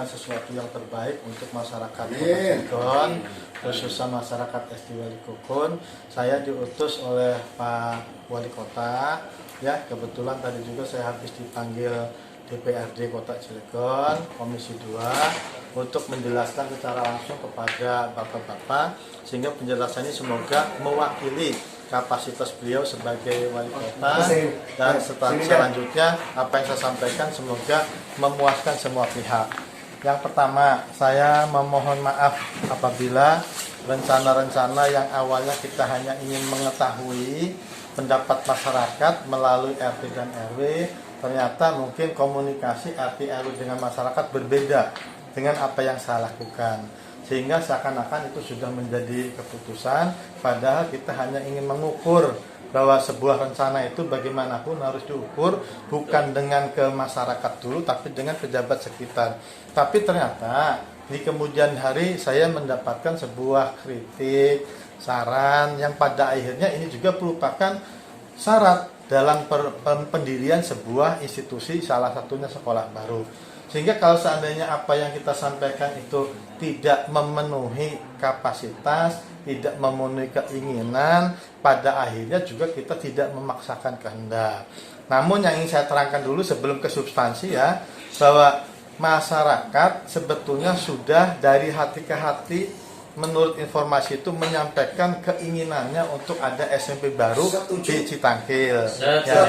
sesuatu yang terbaik untuk masyarakat Kota Cilegon, khususnya masyarakat SD Wali Kukun. Saya diutus oleh Pak Wali Kota, ya kebetulan tadi juga saya habis dipanggil DPRD Kota Cilegon, Komisi 2, untuk menjelaskan secara langsung kepada bapak-bapak, sehingga penjelasannya semoga mewakili kapasitas beliau sebagai wali kota, dan selanjutnya apa yang saya sampaikan semoga memuaskan semua pihak. Yang pertama, saya memohon maaf apabila rencana-rencana yang awalnya kita hanya ingin mengetahui pendapat masyarakat melalui RT dan RW, ternyata mungkin komunikasi RT RW dengan masyarakat berbeda dengan apa yang saya lakukan. Sehingga seakan-akan itu sudah menjadi keputusan, padahal kita hanya ingin mengukur bahwa sebuah rencana itu bagaimanapun harus diukur bukan dengan ke masyarakat dulu, tapi dengan pejabat sekitar. Tapi ternyata di kemudian hari saya mendapatkan sebuah kritik, saran yang pada akhirnya ini juga merupakan syarat dalam pendirian sebuah institusi, salah satunya sekolah baru. Sehingga kalau seandainya apa yang kita sampaikan itu tidak memenuhi kapasitas, tidak memenuhi keinginan, pada akhirnya juga kita tidak memaksakan kehendak. Namun yang ingin saya terangkan dulu sebelum ke substansi ya, bahwa masyarakat sebetulnya sudah dari hati ke hati menurut informasi itu menyampaikan keinginannya untuk ada SMP baru di Citangkil. Ya.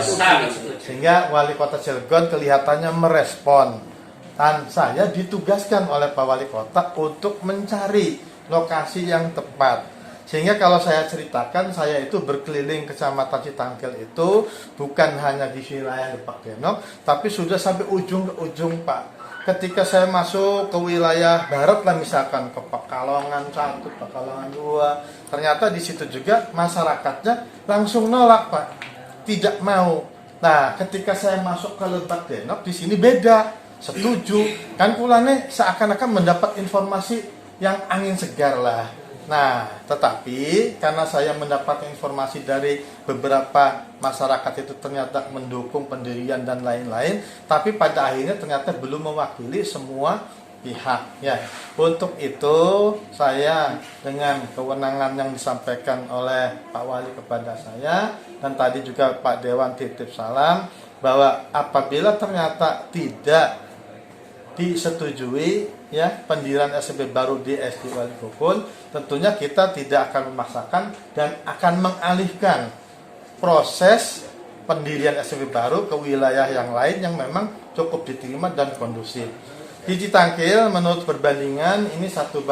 Sehingga Wali Kota Cilegon kelihatannya merespon. Dan saya ditugaskan oleh Pak Wali Kota untuk mencari lokasi yang tepat. Sehingga kalau saya ceritakan, saya itu berkeliling Kecamatan Citangkil itu bukan hanya di wilayah Lebak Denok, tapi sudah sampai ujung ke ujung, Pak. Ketika saya masuk ke wilayah barat lah, misalkan ke Pekalongan 1, Pekalongan 2, ternyata di situ juga masyarakatnya langsung nolak, Pak. Tidak mau. Nah, ketika saya masuk ke Lebak Denok, di sini beda. Setuju, kan kulane seakan-akan mendapat informasi yang angin segar lah. Nah, tetapi karena saya mendapatkan informasi dari beberapa masyarakat itu ternyata mendukung pendirian dan lain-lain, tapi pada akhirnya ternyata belum mewakili semua pihak. Ya, untuk itu saya dengan kewenangan yang disampaikan oleh Pak Wali kepada saya, dan tadi juga Pak Dewan titip salam, bahwa apabila ternyata tidak disetujui ya pendirian SMP baru di SD Wali Kukun, tentunya kita tidak akan memaksakan dan akan mengalihkan proses pendirian SMP baru ke wilayah yang lain yang memang cukup diterima dan kondusif. Di Citangkil menurut perbandingan ini 1:26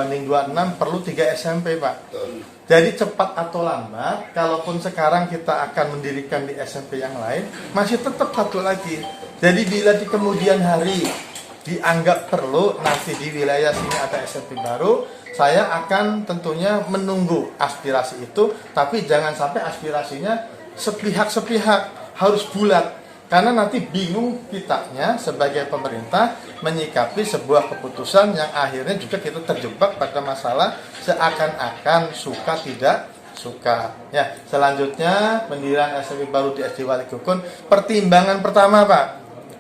perlu 3 SMP, Pak. Jadi cepat atau lambat, kalaupun sekarang kita akan mendirikan di SMP yang lain, masih tetap satu lagi. Jadi bila di kemudian hari dianggap perlu nanti di wilayah sini ada SMP baru, saya akan tentunya menunggu aspirasi itu, tapi jangan sampai aspirasinya sepihak-sepihak, harus bulat. Karena nanti bingung kitanya sebagai pemerintah menyikapi sebuah keputusan yang akhirnya juga kita terjebak pada masalah seakan-akan suka tidak suka. Ya, selanjutnya pendirian SMP baru di SD Wali Kukun, pertimbangan pertama, Pak.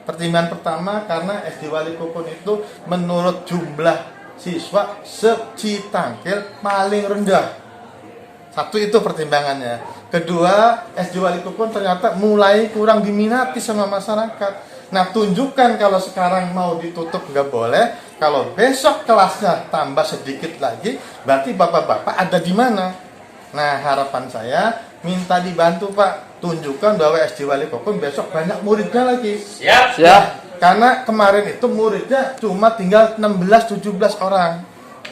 Pertimbangan pertama karena SD Wali Kukun itu menurut jumlah siswa se-Citangkil paling rendah. Satu itu pertimbangannya. Kedua, SD Wali Kukun ternyata mulai kurang diminati sama masyarakat. Nah, tunjukkan kalau sekarang mau ditutup nggak boleh. Kalau besok kelasnya tambah sedikit lagi, berarti bapak-bapak ada di mana? Nah, harapan saya minta dibantu, Pak. Tunjukkan bahwa SD Wali Kukun besok banyak muridnya lagi. Siap. Karena kemarin itu muridnya cuma tinggal 16-17 orang.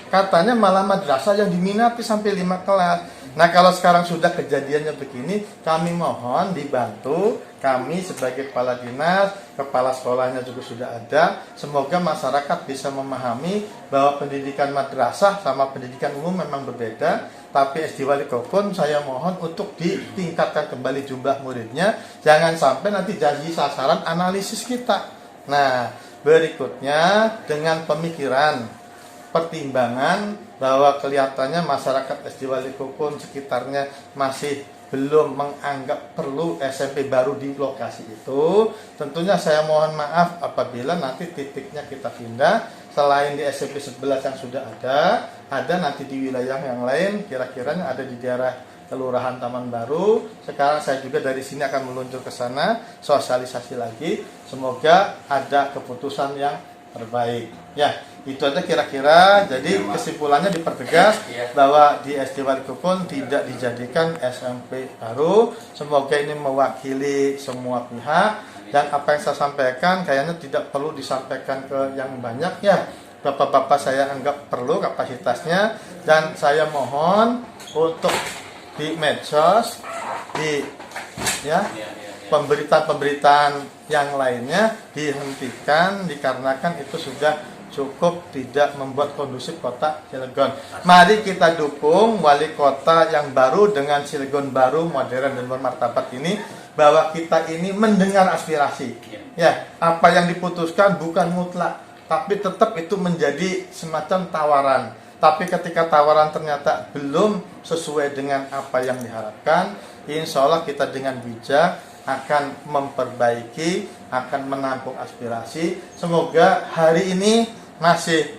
Katanya malah madrasah yang diminati sampai 5 kelas. Nah, kalau sekarang sudah kejadiannya begini, kami mohon dibantu. Kami sebagai kepala dinas, kepala sekolahnya juga sudah ada. Semoga masyarakat bisa memahami bahwa pendidikan madrasah sama pendidikan umum memang berbeda. Tapi SD Wali Kukun saya mohon untuk ditingkatkan kembali jumlah muridnya. Jangan sampai nanti janji sasaran analisis kita. Nah, berikutnya dengan pemikiran, pertimbangan bahwa kelihatannya masyarakat SD Wali Kukun sekitarnya masih belum menganggap perlu SMP baru di lokasi itu. Tentunya saya mohon maaf apabila nanti titiknya kita pindah. selain di SMP 11 yang sudah ada nanti di wilayah yang lain, kira-kiranya ada di daerah Kelurahan Taman Baru. Sekarang saya juga dari sini akan meluncur ke sana, sosialisasi lagi. Semoga ada keputusan yang terbaik. Ya, itu aja kira-kira. Jadi kesimpulannya dipertegas bahwa di SD Walikukun tidak dijadikan SMP baru. Semoga ini mewakili semua pihak. Dan apa yang saya sampaikan kayaknya tidak perlu disampaikan ke yang banyak ya. Bapak-bapak saya anggap perlu kapasitasnya. Dan saya mohon untuk di medsos, di pemberitaan yang lainnya dihentikan dikarenakan itu sudah cukup tidak membuat kondusif kota Cilegon. Mari kita dukung wali kota yang baru dengan Cilegon baru, modern dan bermartabat ini, bahwa kita ini mendengar aspirasi. Ya, apa yang diputuskan bukan mutlak, tapi tetap itu menjadi semacam tawaran. Tapi ketika tawaran ternyata belum sesuai dengan apa yang diharapkan, insya Allah kita dengan bijak akan memperbaiki, akan menampung aspirasi. Semoga hari ini masih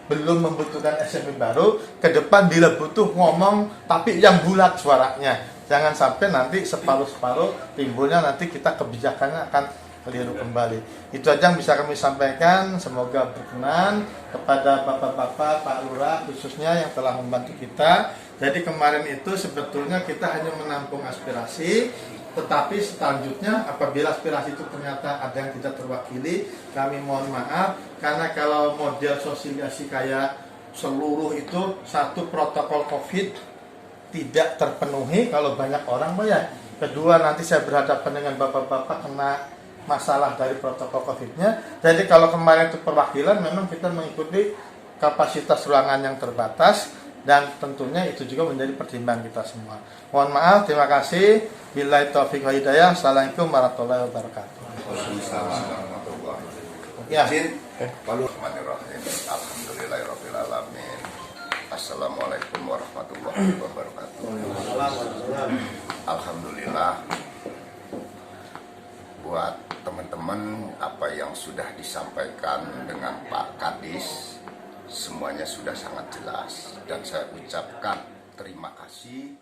belum membutuhkan SMP baru, ke depan bila butuh ngomong tapi yang bulat suaranya. Jangan sampai nanti separuh-separuh timbulnya nanti kita kebijakannya akan keliru kembali. Itu aja yang bisa kami sampaikan. Semoga berkenan kepada bapak-bapak, Pak Lurah khususnya yang telah membantu kita. Jadi kemarin itu sebetulnya kita hanya menampung aspirasi, tetapi selanjutnya apabila aspirasi itu ternyata ada yang tidak terwakili, kami mohon maaf, karena kalau model sosialisasi kayak seluruh itu satu protokol COVID tidak terpenuhi kalau banyak orang ya. Kedua, nanti saya berhadapan dengan bapak-bapak kena masalah dari protokol COVID-nya. Jadi kalau kemarin itu perwakilan, memang kita mengikuti kapasitas ruangan yang terbatas, dan tentunya itu juga menjadi pertimbangan kita semua. Mohon maaf, terima kasih. Billahi taufiq wa hidayah. Assalamualaikum warahmatullahi wabarakatuh. Ya. Alhamdulillahirrahmanirrahim. Assalamualaikum warahmatullahi wabarakatuh. Alhamdulillah, buat teman-teman apa yang sudah disampaikan dengan Pak Kadis semuanya sudah sangat jelas, dan saya ucapkan terima kasih